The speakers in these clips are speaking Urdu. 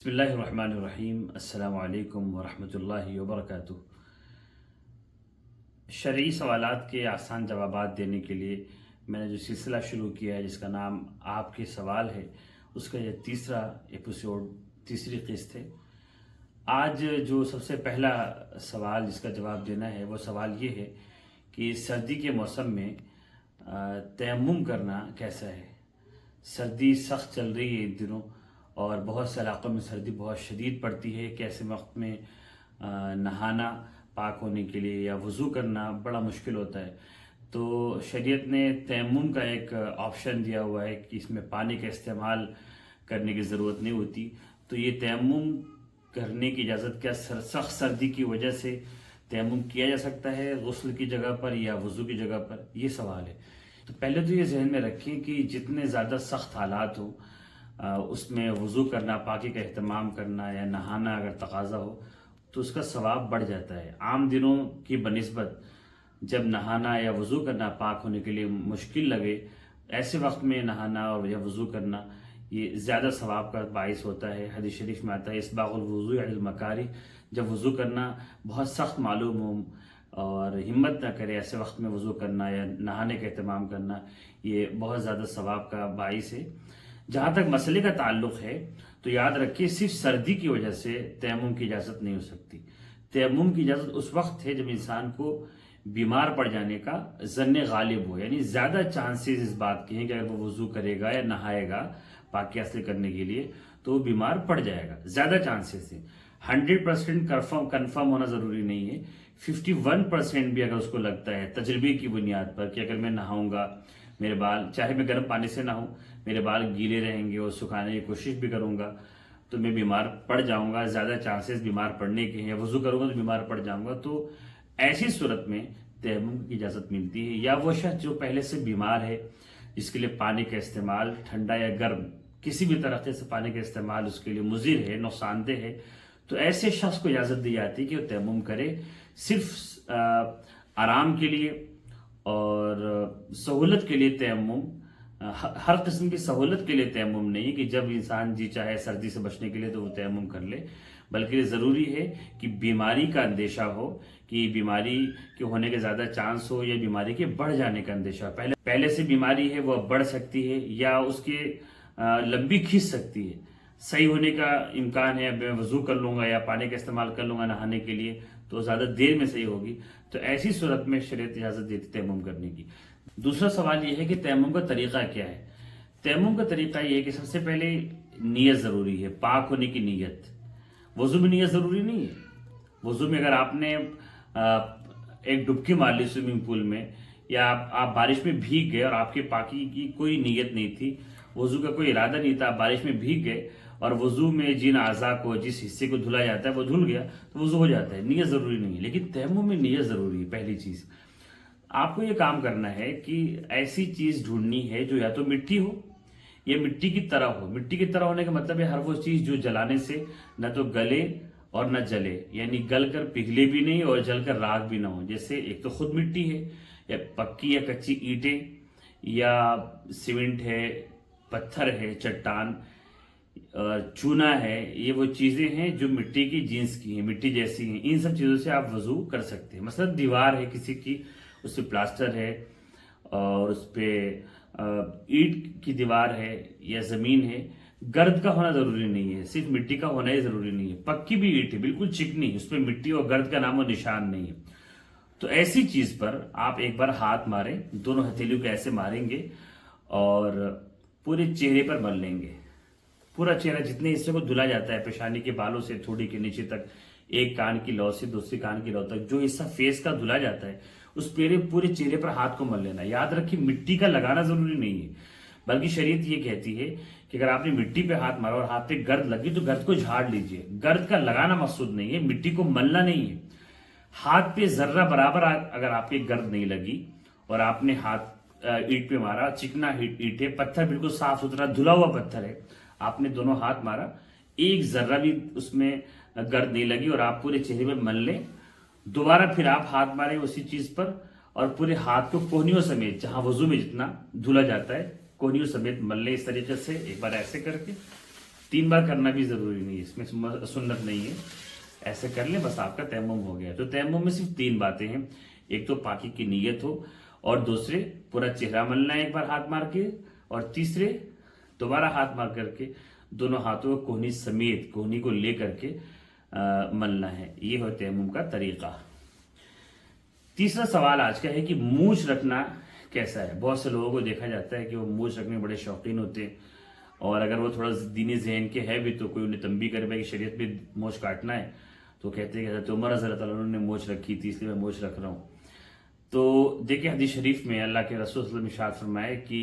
بسم اللہ الرحمن الرحیم۔ السلام علیکم ورحمۃ اللہ وبرکاتہ۔ شرعی سوالات کے آسان جوابات دینے کے لیے میں نے جو سلسلہ شروع کیا ہے جس کا نام آپ کے سوال ہے، اس کا یہ تیسرا ایپیسوڈ، تیسری قسط ہے۔ آج جو سب سے پہلا سوال جس کا جواب دینا ہے وہ سوال یہ ہے کہ سردی کے موسم میں تیمم کرنا کیسا ہے۔ سردی سخت چل رہی ہے ان دنوں اور بہت سے علاقوں میں سردی بہت شدید پڑتی ہے کہ ایسے وقت میں نہانا پاک ہونے کے لیے یا وضو کرنا بڑا مشکل ہوتا ہے۔ تو شریعت نے تیمم کا ایک آپشن دیا ہوا ہے کہ اس میں پانی کا استعمال کرنے کی ضرورت نہیں ہوتی۔ تو یہ تیمم کرنے کی اجازت کیا سخت سردی کی وجہ سے تیمم کیا جا سکتا ہے غسل کی جگہ پر یا وضو کی جگہ پر، یہ سوال ہے۔ تو پہلے تو یہ ذہن میں رکھیں کہ جتنے زیادہ سخت حالات ہوں اس میں وضو کرنا، پاکی کا اہتمام کرنا یا نہانا اگر تقاضا ہو تو اس کا ثواب بڑھ جاتا ہے۔ عام دنوں کی بنسبت جب نہانا یا وضو کرنا پاک ہونے کے لیے مشکل لگے، ایسے وقت میں نہانا اور یا وضو کرنا یہ زیادہ ثواب کا باعث ہوتا ہے۔ حدیث شریف میں آتا ہے اسباغ الوضوء علی المکاری، جب وضو کرنا بہت سخت معلوم ہو اور ہمت نہ کرے ایسے وقت میں وضو کرنا یا نہانے کا اہتمام کرنا، یہ بہت زیادہ ثواب کا باعث ہے۔ جہاں تک مسئلے کا تعلق ہے تو یاد رکھیے صرف سردی کی وجہ سے تیمم کی اجازت نہیں ہو سکتی۔ تیمم کی اجازت اس وقت ہے جب انسان کو بیمار پڑ جانے کا ظن غالب ہو، یعنی زیادہ چانسز اس بات کے ہیں کہ اگر وہ وضو کرے گا یا نہائے گا پاکی حاصل کرنے کے لیے تو وہ بیمار پڑ جائے گا، زیادہ چانسز ہیں۔ 100% کنفرم ہونا ضروری نہیں ہے، 51% بھی اگر اس کو لگتا ہے تجربے کی بنیاد پر کہ اگر میں نہاؤں گا میرے بال، چاہے میں گرم پانی سے نہاؤں، میرے بال گیلے رہیں گے اور سکھانے کی کوشش بھی کروں گا تو میں بیمار پڑ جاؤں گا، زیادہ چانسز بیمار پڑنے کے ہیں، یا وضو کروں گا تو بیمار پڑ جاؤں گا، تو ایسی صورت میں تیمم کی اجازت ملتی ہے۔ یا وہ شخص جو پہلے سے بیمار ہے جس کے لیے پانی کا استعمال ٹھنڈا یا گرم کسی بھی طریقے سے پانی کا استعمال اس کے لیے مضر ہے، نقصان دہ ہے، تو ایسے شخص کو اجازت دی جاتی ہے کہ وہ تیمم کرے، صرف آرام کے لیے اور سہولت کے لیے تیمم، ہر قسم کی سہولت کے لیے تیمم نہیں کہ جب انسان جی چاہے سردی سے بچنے کے لیے تو وہ تیمم کر لے، بلکہ یہ ضروری ہے کہ بیماری کا اندیشہ ہو، کہ بیماری کے ہونے کے زیادہ چانس ہو یا بیماری کے بڑھ جانے کا اندیشہ ہو۔ پہلے سے بیماری ہے وہ اب بڑھ سکتی ہے یا اس کے لمبی کھینچ سکتی ہے، صحیح ہونے کا امکان ہے، میں وضو کر لوں گا یا پانی کا استعمال کر لوں گا نہانے کے لیے تو زیادہ دیر میں صحیح ہوگی، تو ایسی صورت میں شریعت اجازت دیتی تیمم کرنے کی۔ دوسرا سوال یہ ہے کہ تیمم کا طریقہ کیا ہے۔ تیمم کا طریقہ یہ ہے کہ سب سے پہلے نیت ضروری ہے، پاک ہونے کی نیت۔ وضو میں نیت ضروری نہیں ہے۔ وضو میں اگر آپ نے ایک ڈبکی مار لی سوئمنگ پول میں یا آپ بارش میں بھیگ گئے اور آپ کے پاکی کی کوئی نیت نہیں تھی، وضو کا کوئی ارادہ نہیں تھا، آپ بارش میں بھیگ گئے اور وضو میں جن اعضاء کو، جس حصے کو دھلا جاتا ہے وہ دھل گیا تو وضو ہو جاتا ہے، نیت ضروری نہیں ہے۔ لیکن تیمم میں نیت ضروری ہے۔ پہلی چیز آپ کو یہ کام کرنا ہے کہ ایسی چیز ڈھونڈنی ہے جو یا تو مٹی ہو یا مٹی کی طرح ہو۔ مٹی کی طرح ہونے کا مطلب ہے ہر وہ چیز جو جلانے سے نہ تو گلے اور نہ جلے، یعنی گل کر پگھلے بھی نہیں اور جل کر راکھ بھی نہ ہو۔ جیسے ایک تو خود مٹی ہے یا پکی یا کچی اینٹیں یا سیمنٹ ہے، پتھر ہے، چٹان، چونا ہے، یہ وہ چیزیں ہیں جو مٹی کی جنس کی ہیں، مٹی جیسی ہیں۔ ان سب چیزوں سے آپ وضو کر سکتے ہیں۔ مثلا دیوار ہے کسی کی، اس پہ پلاسٹر ہے اور اس پہ اینٹ کی دیوار ہے یا زمین ہے، گرد کا ہونا ضروری نہیں ہے، صرف مٹی کا ہونا ہی ضروری نہیں ہے۔ پکی بھی اینٹ ہے، بالکل چکنی، اس پہ مٹی اور گرد کا نام و نشان نہیں ہے، تو ایسی چیز پر آپ ایک بار ہاتھ ماریں، دونوں ہتھیلیوں کو ایسے ماریں گے اور پورے چہرے پر مل لیں گے۔ پورا چہرہ جتنے حصے کو دھلا جاتا ہے، پیشانی کے بالوں سے تھوڑی کے نیچے تک، ایک کان کی لو سے دوسری کان کی لو تک جو حصہ فیس کا دھلا جاتا ہے اس پورے چہرے پر ہاتھ کو مل لینا۔ یاد رکھیے مٹی کا لگانا ضروری نہیں ہے، بلکہ شریعت یہ کہتی ہے کہ اگر آپ نے مٹی پہ ہاتھ مارا اور ہاتھ پہ گرد لگی تو گرد کو جھاڑ لیجئے۔ گرد کا لگانا مقصود نہیں ہے، مٹی کو ملنا نہیں ہے۔ ہاتھ پہ ذرہ برابر اگر آپ کی گرد نہیں لگی اور آپ نے ہاتھ اینٹ پہ مارا، چکنا اینٹ ہے، پتھر بالکل صاف ستھرا دھلا ہوا پتھر ہے، آپ نے دونوں ہاتھ مارا، ایک ذرہ بھی اس میں گرد نہیں لگی اور آپ پورے چہرے پہ مل لیں، دوبارہ پھر آپ ہاتھ ماریں اسی چیز پر اور پورے ہاتھ کو کوہنیوں سمیت، جہاں وضو میں جتنا دھلا جاتا ہے کوہنیوں سمیت مل لیں۔ اس طریقے سے ایک بار ایسے کر کے 3 بار کرنا بھی ضروری نہیں ہے، اس میں سنت نہیں ہے، ایسے کر لیں بس آپ کا تیمم ہو گیا۔ تو تیمم میں صرف 3 باتیں ہیں، ایک تو پاکی کی نیت ہو، اور دوسرے پورا چہرہ ملنا ہے ایک بار ہاتھ مار کے، اور تیسرے دوبارہ ہاتھ مار کر کے دونوں ہاتھوں کو کوہنی سمیت، کوہنی کو لے کر کے ملنا ہے۔ یہ ہو تیمم کا طریقہ۔ تیسرا سوال آج کا ہے کہ مونچھ رکھنا کیسا ہے؟ بہت سے لوگوں کو دیکھا جاتا ہے کہ وہ مونچھ رکھنے میں بڑے شوقین ہوتے ہیں، اور اگر وہ تھوڑا دینی ذہن کے ہے بھی تو کوئی انہیں تنبیہ کرے کہ شریعت میں مونچھ کاٹنا ہے تو کہتے ہیں کہ حضرت عمر رضی اللہ عنہ نے مونچھ رکھی تھی اس لیے میں مونچھ رکھ رہا ہوں۔ تو دیکھیں حدیث شریف میں اللہ کے رسول صلی اللہ علیہ وسلم ارشاد فرمائے کہ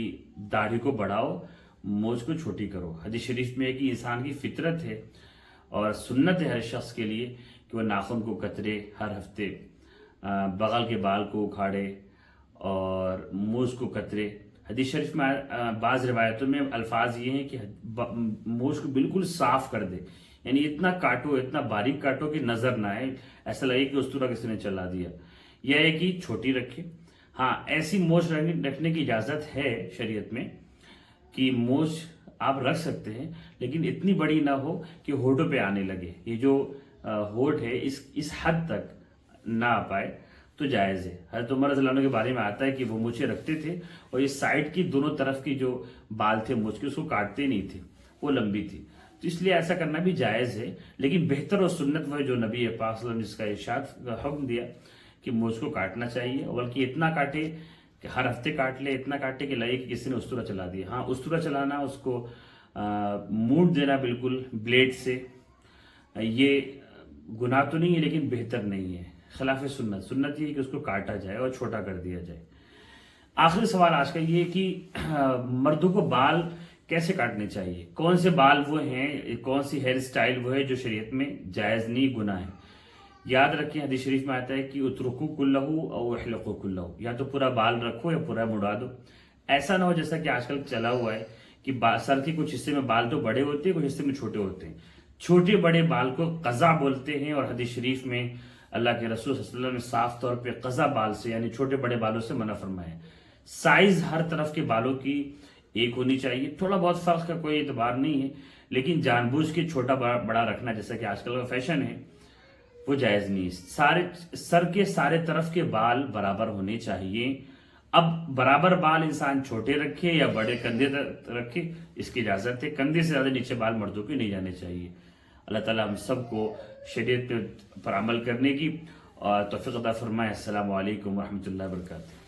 داڑھی کو بڑھاؤ، مونچھ کو چھوٹی کرو۔ حدیث شریف میں ہے کہ انسان کی فطرت ہے اور سنت ہے ہر شخص کے لیے کہ وہ ناخن کو کترے ہر ہفتے، بغل کے بال کو اکھاڑے اور مونچھ کو کترے۔ حدیث شریف میں بعض روایتوں میں الفاظ یہ ہیں کہ مونچھ کو بالکل صاف کر دے، یعنی اتنا کاٹو، اتنا باریک کاٹو کہ نظر نہ آئے، ایسا لگے کہ اسطورہ کسی نے چلا دیا۔ یہ ہے کہ چھوٹی رکھے۔ ہاں، ایسی مونچھ رکھنے کی اجازت ہے شریعت میں کہ مونچھ آپ رکھ سکتے ہیں، لیکن اتنی بڑی نہ ہو کہ ہونٹوں پہ آنے لگے۔ یہ جو ہونٹ ہے اس حد تک نہ آ پائے تو جائز ہے۔ حضرت عمر رضی اللہ عنہ کے بارے میں آتا ہے کہ وہ مونچھیں رکھتے تھے اور یہ سائڈ کی دونوں طرف کی جو بال تھے مونچھ کے اس کو کاٹتے نہیں تھے، وہ لمبی تھی، تو اس لیے ایسا کرنا بھی جائز ہے۔ لیکن بہتر اور سنت وہ جو نبی پاک صلی اللہ علیہ وسلم جس کا ارشاد حکم دیا کہ مونچھ کو کاٹنا چاہیے، بلکہ اتنا کاٹے کہ ہر ہفتے کاٹ لے، اتنا کاٹے کہ لگے کہ کسی نے اسطورہ چلا دیا۔ ہاں، اسطورہ چلانا، اس کو موڑ دینا بالکل بلیڈ سے، یہ گناہ تو نہیں ہے لیکن بہتر نہیں ہے، خلاف سنت یہ ہے کہ اس کو کاٹا جائے اور چھوٹا کر دیا جائے۔ آخری سوال آج کا یہ ہے کہ مردوں کو بال کیسے کاٹنے چاہیے؟ کون سے بال وہ ہیں، کون سی ہیئر سٹائل وہ ہے جو شریعت میں جائز نہیں، گناہ ہے؟ یاد رکھیں حدیث شریف میں آتا ہے کہ اترکو کلہ او احلقو کلہ، یا تو پورا بال رکھو یا پورا مڑا دو۔ ایسا نہ ہو جیسا کہ آج کل چلا ہوا ہے کہ سر کے کچھ حصے میں بال تو بڑے ہوتے ہیں، کچھ حصے میں چھوٹے ہوتے ہیں۔ چھوٹے بڑے بال کو قضا بولتے ہیں، اور حدیث شریف میں اللہ کے رسول صلی اللہ علیہ وسلم نے صاف طور پہ قضا بال سے یعنی چھوٹے بڑے بالوں سے منع فرمایا ہے۔ سائز ہر طرف کے بالوں کی ایک ہونی چاہیے، تھوڑا بہت فرق کا کوئی اعتبار نہیں ہے، لیکن جان بوجھ کے چھوٹا بڑا رکھنا جیسا کہ آج کل کا فیشن ہے وہ جائز نہیں ہے۔ سر کے سارے طرف کے بال برابر ہونے چاہیے۔ اب برابر بال انسان چھوٹے رکھے یا بڑے کندھے رکھے، اس کی اجازت ہے۔ کندھے سے زیادہ نیچے بال مردوں کے نہیں جانے چاہیے۔ اللہ تعالیٰ ہم سب کو شریعت پر عمل کرنے کی توفیق عطا فرمائے۔ السلام علیکم ورحمۃ اللہ وبرکاتہ۔